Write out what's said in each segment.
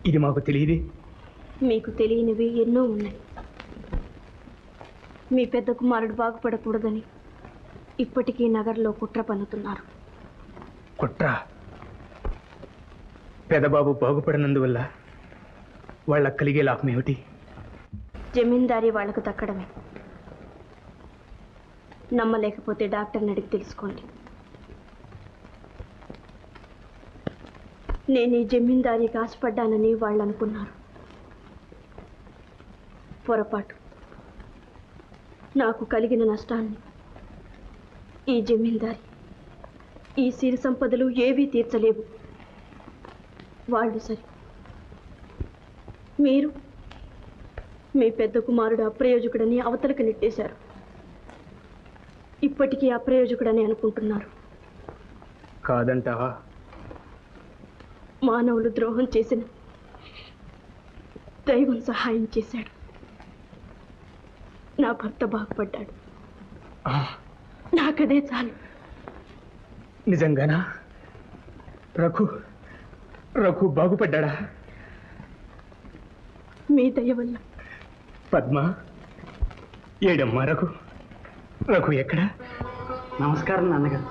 ఇది మాకు తెలియదు. మీకు తెలియనివి ఎన్నో ఉన్నాయి. మీ పెద్ద కుమారుడు బాగుపడకూడదని ఇప్పటికీ నగరంలో కుట్ర పన్నుతున్నారు. కుట్ర? పెదబాబు బాగుపడనందువల్ల వాళ్ళకు కలిగే లాభం ఏమిటి? జమీందారీ వాళ్లకు దక్కడమే. నమ్మలేకపోతే డాక్టర్ని అడిగి తెలుసుకోండి. నేను ఈ జమీందారీకి ఆశపడ్డానని వాళ్ళు అనుకున్నారు. పొరపాటు. నాకు కలిగిన నష్టాన్ని ఈ జమీందారీ, ఈ సిరి సంపదలు ఏవీ తీర్చలేవు. వాళ్ళు సరి, మీరు మీ పెద్ద కుమారుడు అప్రయోజకుడని అవతలకు నెట్టేశారు. ఇప్పటికీ అప్రయోజకుడని అనుకుంటున్నారు. కాదంటావా? మానవులు ద్రోహం చేసిన దైవం సహాయం చేశాడు. నా భర్త బాగుపడ్డాడు. నాకదే చాలు. నిజంగానా? రఘు రఘు బాగుపడ్డా? మీ దయ వల్ల. పద్మ, ఏడమ్మా రఘు? రఘు ఎక్కడ? నమస్కారం నాన్నగారు.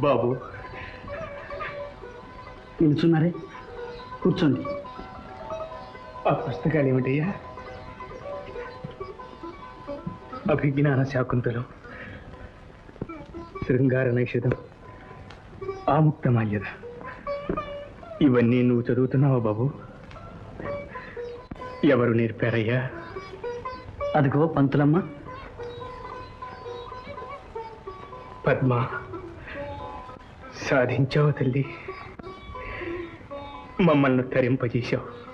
బాబు నిల్చున్నారే, కూర్చోండి. ఆ పుస్తకాలు ఏమిటయ్యా? అభిజ్ఞాన శాకుంతలం, శృంగార నైషధం, ఆముక్తమాల్యద. ఇవన్నీ నువ్వు చదువుతున్నావా బాబు? ఎవరు నేర్పారయ్యా? అదిగో పంతులమ్మ. పద్మ, సాధించావు తల్లి. మమ్మల్ని తరింపజేశావు.